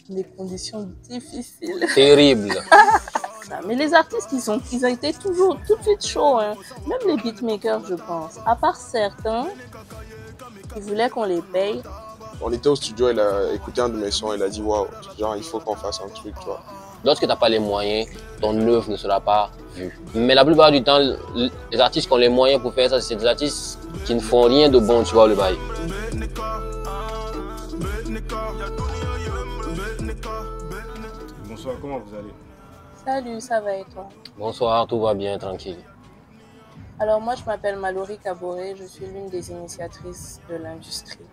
des conditions difficiles. Terrible. Mais les artistes, ils ont été toujours tout de suite chauds. Hein. Même les beatmakers, je pense. À part certains, ils voulaient qu'on les paye. On était au studio, elle a écouté un de mes sons, elle a dit waouh, genre il faut qu'on fasse un truc, tu vois. Lorsque tu n'as pas les moyens, ton œuvre ne sera pas vue. Mais la plupart du temps, les artistes qui ont les moyens pour faire ça, c'est des artistes qui ne font rien de bon, tu vois, le bail. Bonsoir, comment vous allez? Salut, ça va et toi? Bonsoir, tout va bien, tranquille. Alors moi, je m'appelle Mallory Kaboré, je suis l'une des initiatrices de l'industrie.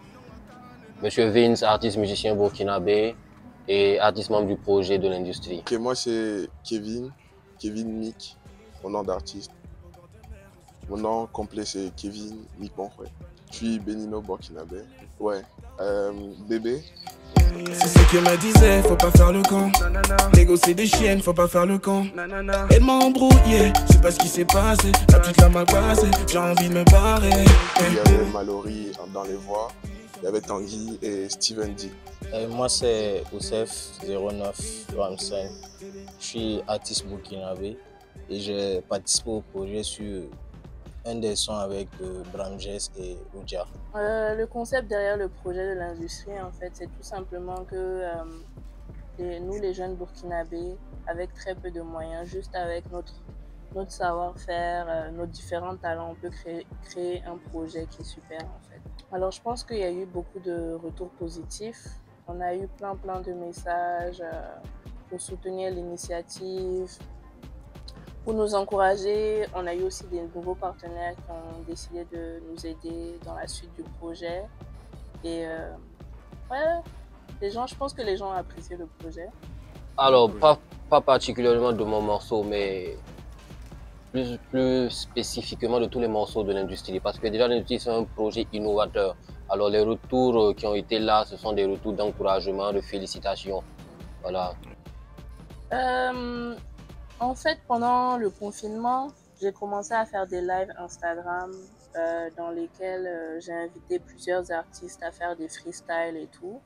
Monsieur Vince, artiste musicien burkinabé et artiste membre du projet de l'industrie. Ok, moi c'est Kevin Mick, mon nom d'artiste. Mon nom complet c'est Kevin Mick Bonhoué. Je suis bénino burkinabé. Ouais. Bébé. C'est ce que me disait, faut pas faire le con. Négocier des chiennes, faut pas faire le con. Elle m'a embrouillé, c'est pas ce qui s'est passé. La petite là m'a passé, j'ai envie de me barrer. Il y avait Mallory dans les voix. Il y avait Tanguy et Steven D. Moi c'est Oussef 09 Ramsen. Je suis artiste burkinabé et j'ai participé au projet sur un des sons avec Bramges et Oudja. Le concept derrière le projet de l'industrie, en fait, c'est tout simplement que nous, les jeunes burkinabés, avec très peu de moyens, juste avec notre savoir-faire, nos différents talents, on peut créer un projet qui est super, en fait. Alors, je pense qu'il y a eu beaucoup de retours positifs. On a eu plein de messages pour soutenir l'initiative, pour nous encourager. On a eu aussi des nouveaux partenaires qui ont décidé de nous aider dans la suite du projet. Et ouais, je pense que les gens ont apprécié le projet. Alors, pas particulièrement de mon morceau, mais plus spécifiquement de tous les morceaux de l'industrie. Parce que déjà, l'industrie, c'est un projet innovateur. Alors, les retours qui ont été là, ce sont des retours d'encouragement, de félicitations. Voilà. En fait, pendant le confinement, j'ai commencé à faire des lives Instagram dans lesquels j'ai invité plusieurs artistes à faire des freestyles et tout.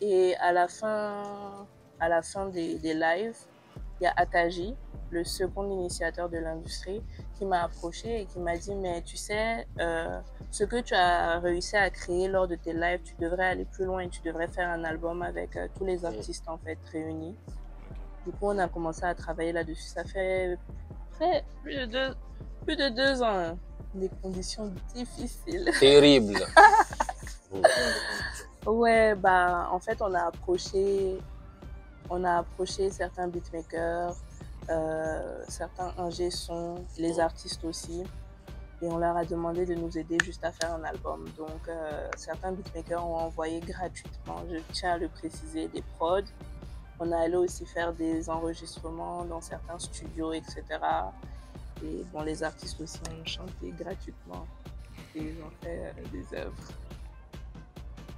Et à la fin des lives, il y a Ataji, le second initiateur de l'industrie, qui m'a approché et qui m'a dit « Mais tu sais, ce que tu as réussi à créer lors de tes lives, tu devrais aller plus loin et tu devrais faire un album avec tous les artistes en fait réunis. » Du coup, on a commencé à travailler là-dessus. Ça fait plus de 2 ans. Hein. Des conditions difficiles. Terrible. Ouais, bah, en fait, on a approché certains beatmakers, certains ingé sons, les artistes aussi. Et on leur a demandé de nous aider juste à faire un album. Donc, certains beatmakers ont envoyé gratuitement, je tiens à le préciser, des prods. On est allé aussi faire des enregistrements dans certains studios, etc. Et bon, les artistes aussi ont chanté gratuitement. Et ils ont fait des œuvres.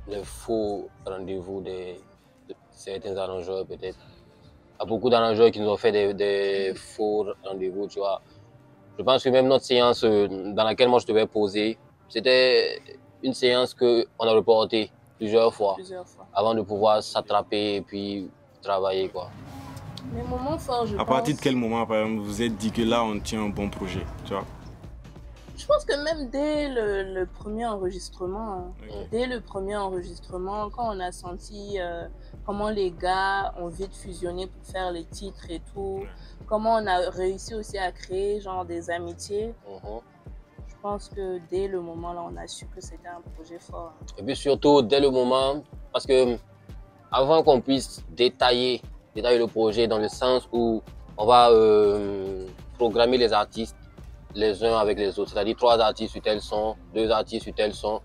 Les faux rendez-vous de certains arrangeurs, peut-être. Il y a beaucoup d'arrangeurs qui nous ont fait des faux rendez-vous, tu vois. Je pense que même notre séance dans laquelle moi je devais poser, c'était une séance qu'on a reportée plusieurs fois. Avant de pouvoir s'attraper et puis travailler, quoi. Les moments forts, je pense... À partir de quel moment, par exemple, vous vous êtes dit que là, on tient un bon projet, tu vois? Je pense que même dès le premier enregistrement, quand on a senti comment les gars ont vite fusionné pour faire les titres et tout, comment on a réussi aussi à créer genre des amitiés, je pense que dès le moment là, on a su que c'était un projet fort. Et puis surtout, dès le moment, parce que avant qu'on puisse détailler le projet dans le sens où on va programmer les artistes les uns avec les autres, c'est-à-dire 3 artistes sur tel son, 2 artistes sur tel son.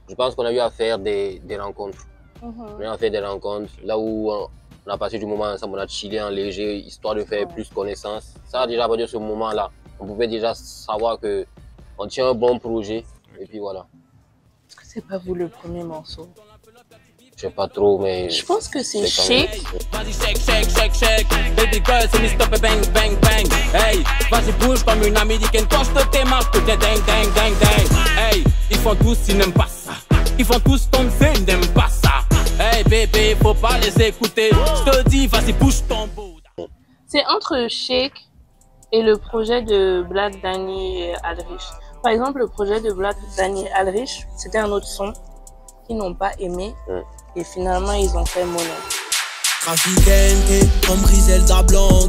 Je pense qu'on a eu à faire des rencontres. On a eu à faire des rencontres là où on a passé du moment ensemble, on a chillé en léger, histoire de faire plus connaissance. Ça, déjà, à partir de ce moment-là, on pouvait déjà savoir qu'on tient un bon projet. Et puis voilà. Est-ce que c'est pas vous le premier morceau? Je sais pas trop, mais... Je pense que c'est Chic. Vas-y, shake, baby girl, c'est stop et bang, bang, bang. Hey, vas-y, bouge comme une américaine. Quand je te démarche, je te ding, ding, ding, ding. Hey, ils font tous, ils n'aiment pas ça. Ils font tous comme ça, ils n'aiment pas ça. Hey, bébés, faut pas les écouter. Je te dis, vas-y, bouge ton beau. C'est entre Shake et le projet de Black Danny et Alrich. Par exemple, le projet de Black Danny et Alrich, c'était un autre son qu'ils n'ont pas aimé. Et finalement, ils ont fait Mono. Trafiquante, comme Griselda Blanco.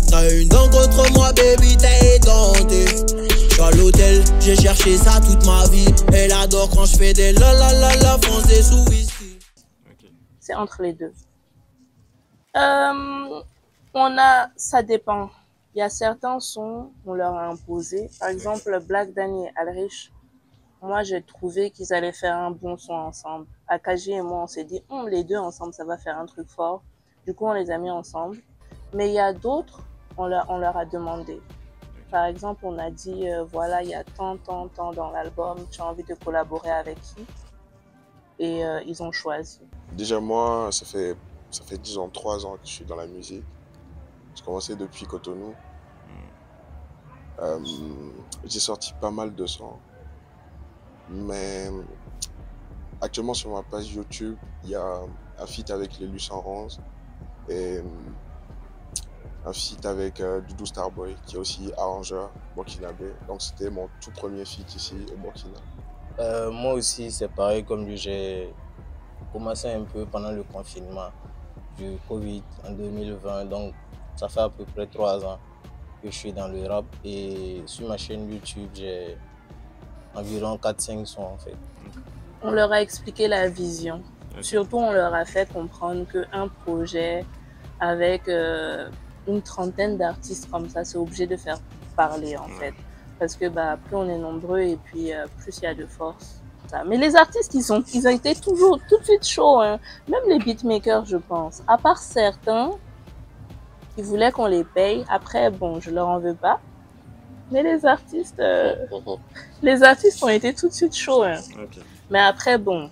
T'as une dent contre moi, baby, t'es édenté. J'suis à l'hôtel, j'ai cherché ça toute ma vie. Elle adore quand je fais des la la la la français sous whisky. C'est entre les deux. Ça dépend. Il y a certains sons qu'on leur a imposés. Par exemple, Black Danny et Alrich. Moi, j'ai trouvé qu'ils allaient faire un bon son ensemble. Akaji et moi, on s'est dit, les deux ensemble, ça va faire un truc fort. Du coup, on les a mis ensemble. Mais il y a d'autres, on leur a demandé. Par exemple, on a dit, voilà, il y a tant dans l'album, tu as envie de collaborer avec qui? Et ils ont choisi. Déjà, moi, ça fait disons 3 ans que je suis dans la musique. J'ai commencé depuis Cotonou. J'ai sorti pas mal de sons. Mais actuellement sur ma page YouTube, il y a un feat avec les Lucent 11 et un feat avec Doudou Starboy qui est aussi arrangeur burkinabé. Donc c'était mon tout premier feat ici au Burkina. Moi aussi c'est pareil comme lui, j'ai commencé un peu pendant le confinement du Covid en 2020. Donc ça fait à peu près 3 ans que je suis dans le rap et sur ma chaîne YouTube j'ai environ 4-5 sons en fait. On leur a expliqué la vision. Surtout, on leur a fait comprendre qu'un projet avec une trentaine d'artistes comme ça, c'est obligé de faire parler en fait. Parce que plus on est nombreux et puis plus il y a de force. Mais les artistes, ils ont été toujours tout de suite chauds. Hein. Même les beatmakers, je pense. À part certains qui voulaient qu'on les paye. Après, bon, je leur en veux pas. Mais les artistes ont été tout de suite chauds. Hein. Mais après, bon,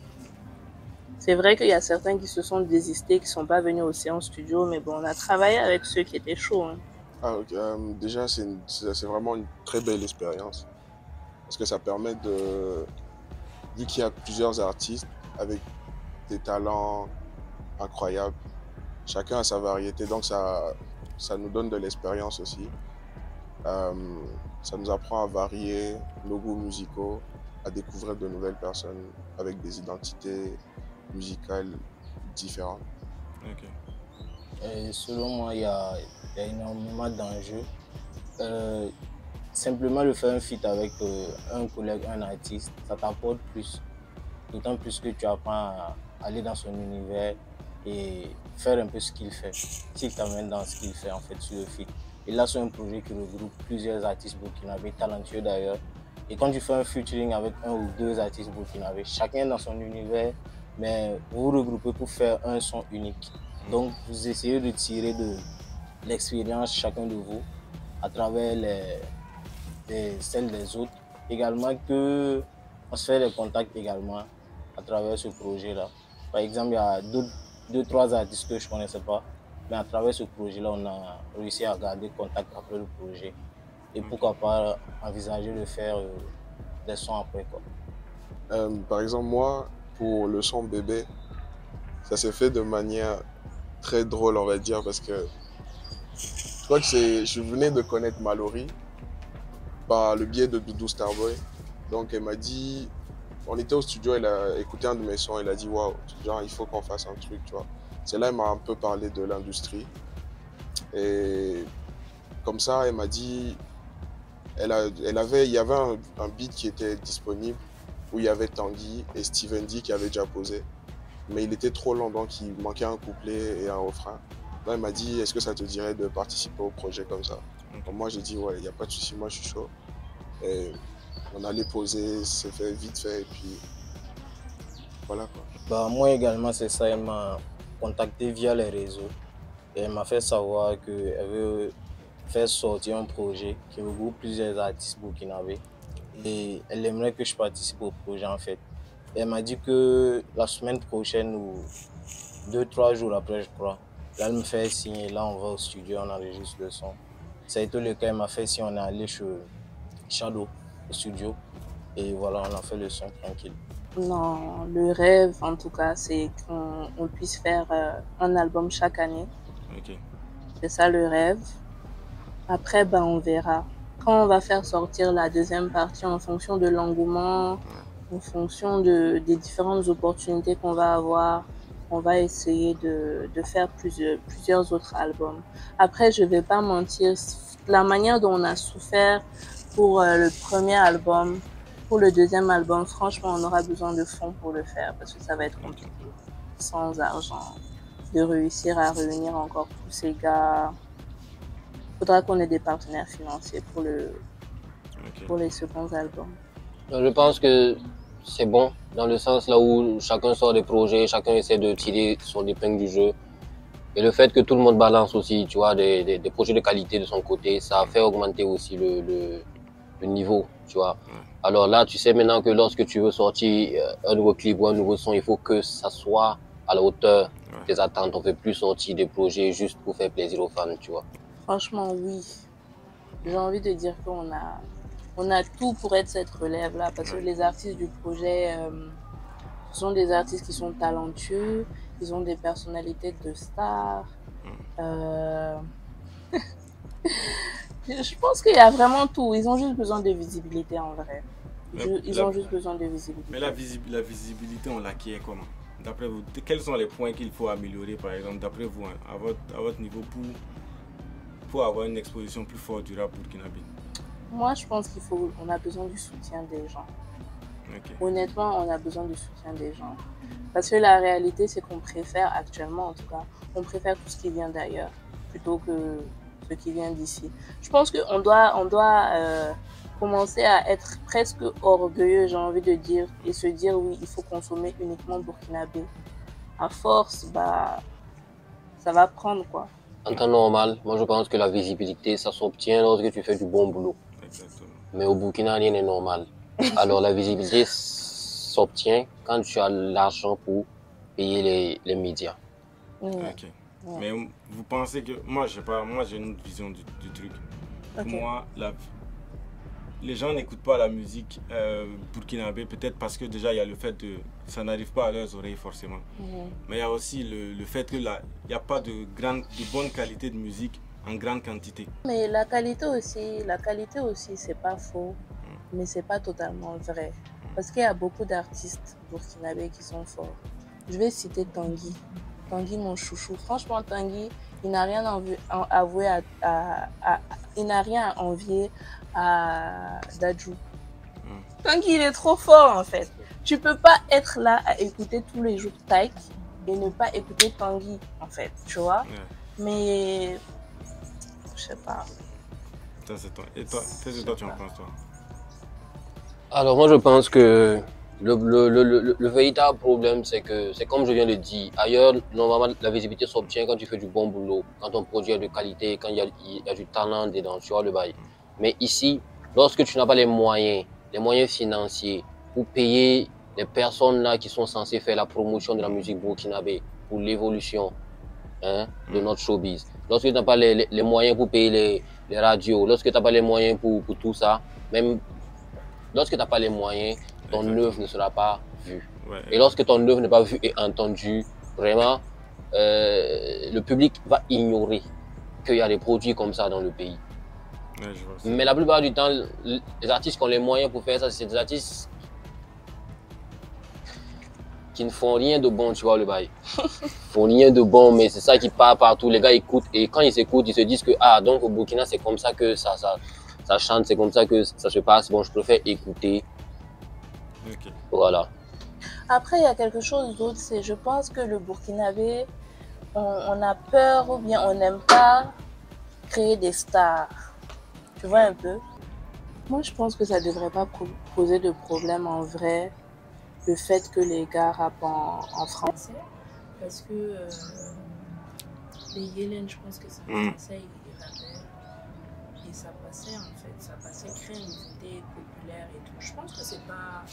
c'est vrai qu'il y a certains qui se sont désistés, qui ne sont pas venus au séances studio. Mais bon, on a travaillé avec ceux qui étaient chauds. Hein. Déjà, c'est vraiment une très belle expérience. Parce que ça permet de... Vu qu'il y a plusieurs artistes avec des talents incroyables, chacun a sa variété. Donc ça nous donne de l'expérience aussi. Ça nous apprend à varier nos goûts musicaux, à découvrir de nouvelles personnes avec des identités musicales différentes. Et selon moi, il y a énormément d'enjeux. Simplement le faire un feat avec un collègue, un artiste, ça t'apporte plus. D'autant plus que tu apprends à aller dans son univers et faire un peu ce qu'il fait. S'il t'amène dans ce qu'il fait en fait sur le feat. Et là, c'est un projet qui regroupe plusieurs artistes burkinabés, talentueux d'ailleurs. Et quand tu fais un featuring avec 1 ou 2 artistes burkinabés, chacun dans son univers, mais vous vous regroupez pour faire un son unique. Donc, vous essayez de tirer de l'expérience chacun de vous à travers celles des autres. Également que on se fait des contacts également à travers ce projet-là. Par exemple, il y a 2-3 artistes que je ne connaissais pas. Mais à travers ce projet-là, on a réussi à garder contact après le projet. Et pourquoi pas envisager de faire des sons après, quoi. Par exemple, moi, pour le son Bébé, ça s'est fait de manière très drôle, on va dire, parce que je crois que je venais de connaître Mallory par le biais de Doudou Starboy. Donc elle m'a dit, on était au studio, elle a écouté un de mes sons, elle a dit waouh, genre il faut qu'on fasse un truc, tu vois. C'est là elle m'a un peu parlé de l'industrie. Et comme ça, elle m'a dit, il y avait un beat qui était disponible où il y avait Tanguy et Steven D qui avaient déjà posé. Mais il était trop long, donc il manquait un couplet et un refrain. Là, elle m'a dit, est-ce que ça te dirait de participer au projet comme ça? Donc moi, j'ai dit, ouais, il n'y a pas de souci, moi je suis chaud. Et on allait poser, c'est fait vite fait, et puis voilà quoi. Moi également, c'est ça, elle m'a contacté via les réseaux. Et elle m'a fait savoir qu'elle veut faire sortir un projet qui regroupe plusieurs artistes burkinabés. Et elle aimerait que je participe au projet en fait. Et elle m'a dit que la semaine prochaine ou 2-3 jours après, je crois, là elle me fait signer, là on va au studio, on enregistre le son. Ça a été le cas, elle m'a fait signer, on est allé chez Shadow, au studio. Et voilà, on a fait le son tranquille. Non, le rêve, en tout cas, c'est qu'on puisse faire un album chaque année. Ok. C'est ça le rêve. Après, ben, on verra. Quand on va faire sortir la deuxième partie en fonction de l'engouement, en fonction des différentes opportunités qu'on va avoir, on va essayer de faire plusieurs autres albums. Après, je vais pas mentir, la manière dont on a souffert pour le premier album, pour le deuxième album, franchement, on aura besoin de fonds pour le faire parce que ça va être compliqué. Sans argent, de réussir à réunir encore tous ces gars. Faudra qu'on ait des partenaires financiers pour les seconds albums. Donc, je pense que c'est bon, dans le sens là où chacun sort des projets, chacun essaie de tirer son épingle du jeu. Et le fait que tout le monde balance aussi, tu vois, des projets de qualité de son côté, ça fait augmenter aussi le niveau, tu vois. Alors là, tu sais maintenant que lorsque tu veux sortir un nouveau clip ou un nouveau son, il faut que ça soit à la hauteur des attentes. On ne fait plus sortir des projets juste pour faire plaisir aux fans, tu vois. Franchement, oui. J'ai envie de dire qu'on a tout pour être cette relève-là, parce que les artistes du projet, ce sont des artistes qui sont talentueux, ils ont des personnalités de stars. Je pense qu'il y a vraiment tout. Ils ont juste besoin de visibilité en vrai. Ils ont juste besoin de visibilité. Mais la visibilité, on l'acquiert comment? D'après vous, quels sont les points qu'il faut améliorer, par exemple, d'après vous, hein, à votre niveau, pour avoir une exposition plus forte du rap burkinabé? Moi, je pense qu'on a besoin du soutien des gens. Okay. Honnêtement, on a besoin du soutien des gens. Parce que la réalité, c'est qu'on préfère, actuellement en tout cas, on préfère tout ce qui vient d'ailleurs plutôt que ce qui vient d'ici. Je pense qu'on doit commencer à être presque orgueilleux, j'ai envie de dire, et se dire oui, il faut consommer uniquement burkinabé. À force, bah, ça va prendre quoi. En temps normal, moi je pense que la visibilité, ça s'obtient lorsque tu fais du bon boulot. Exactement. Mais au Burkina, rien n'est normal. Alors la visibilité s'obtient quand tu as l'argent pour payer les médias. Ok. Ouais. Mais vous pensez que... Moi, je sais pas, moi j'ai une autre vision du truc. Okay. Moi, les gens n'écoutent pas la musique burkinabé, peut-être parce que déjà il y a le fait que ça n'arrive pas à leurs oreilles forcément. Mais il y a aussi le fait qu'il n'y a pas de bonne qualité de musique en grande quantité. Mais la qualité aussi c'est pas faux, mais c'est pas totalement vrai. Parce qu'il y a beaucoup d'artistes burkinabés qui sont forts. Je vais citer Tanguy. Tanguy, mon chouchou. Franchement, Tanguy, il n'a rien il n'a rien à envier à Dadju. Tanguy, il est trop fort en fait. Tu peux pas être là à écouter tous les jours Taïk et ne pas écouter Tanguy en fait, tu vois. Mais je sais pas. Ça c'est toi. Et toi, qu'est-ce que toi tu en penses toi? Alors moi je pense que le véritable problème, c'est que, c'est comme je viens de dire, ailleurs, normalement, la visibilité s'obtient quand tu fais du bon boulot, quand ton produit est de qualité, quand il y a du talent dedans, tu vois le bail. Mais ici, lorsque tu n'as pas les moyens financiers pour payer les personnes là qui sont censées faire la promotion de la musique burkinabé, pour l'évolution de notre showbiz, lorsque tu n'as pas les moyens pour payer les radios, lorsque tu n'as pas les moyens pour tout ça, même lorsque tu n'as pas les moyens, ton œuvre ne sera pas vue. Et lorsque ton œuvre n'est pas vue et entendue, vraiment, le public va ignorer qu'il y a des produits comme ça dans le pays. Mais la plupart du temps, les artistes qui ont les moyens pour faire ça, c'est des artistes qui ne font rien de bon, tu vois le bail. Ils font rien de bon, mais c'est ça qui part partout. Les gars écoutent et quand ils écoutent, ils se disent que donc au Burkina, c'est comme ça que ça chante, c'est comme ça que ça se passe. Bon, je préfère écouter. Okay. Voilà. Après, il y a quelque chose d'autre, c'est je pense que le burkinabé, on a peur ou bien on n'aime pas créer des stars. Tu vois un peu? Moi, je pense que ça ne devrait pas poser de problème en vrai, le fait que les gars rappent en français. Parce que les Yélènes, je pense que c'est en français, ils rappaient. Et ça passait en fait, ça passait, créer une identité populaire et tout. Je pense que c'est pas...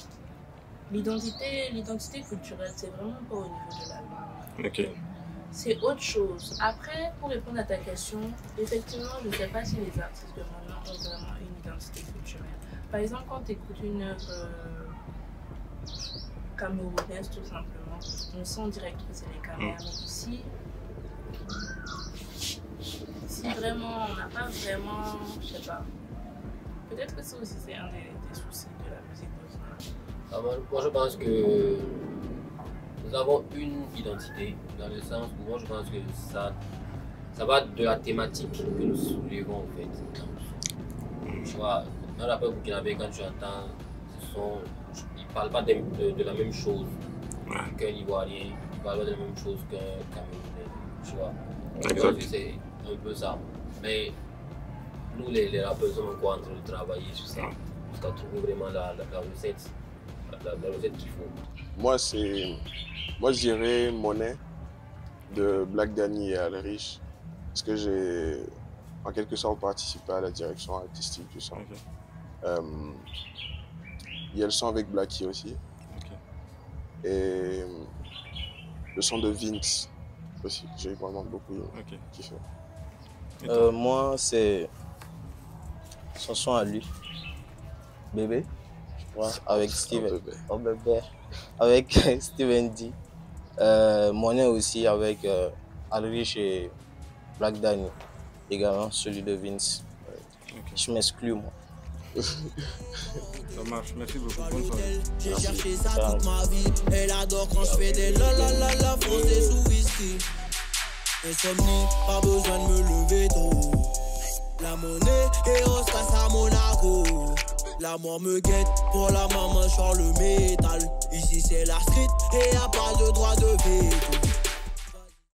L'identité culturelle, c'est vraiment pas au niveau de la langue. Ok. C'est autre chose. Après, pour répondre à ta question, effectivement, je ne sais pas si les artistes de maintenant ont vraiment une identité culturelle. Par exemple, quand tu écoutes une œuvre camerounaise tout simplement. On sent direct que c'est les Camerounais. Mais ici vraiment, on n'a pas vraiment, je sais pas. Peut-être que ça aussi c'est un des soucis de la musique burkinabé. Moi je pense que nous avons une identité, dans le sens où moi je pense que ça va de la thématique que nous soulevons en fait. Tu vois, un rappeur burkinabé, quand tu entends ce son, il ne parle pas de la même chose qu'un Ivoirien, il ne parle pas de la même chose qu'un Camerounais, tu vois. C'est un peu ça. Mais nous les rappeurs sommes encore en train de travailler sur ça, jusqu'à trouver vraiment la recette qu'il faut. Moi je dirais Monnaie de Black Danny et Al Rich, parce que j'ai en quelque sorte participé à la direction artistique du son. Il y a le son avec Blackie aussi. Et le son de Vince aussi, j'ai vraiment beaucoup kiffé. Moi, c'est son son à lui, Bébé, je crois, avec Steven. Oh, bébé. Avec Steven D. Monnaie aussi avec Alrich et Black Danny. Également celui de Vince. Je m'exclus, moi. Ça marche, merci beaucoup. Bonne soirée. J'ai cherché ça toute ma vie. Elle adore quand je fais des la français sous whisky. Insomnie, pas besoin de me lever tôt. La monnaie et on se casse à Monaco. La mort me guette pour la maman sur le métal. Ici c'est la street et y'a pas de droit de veto.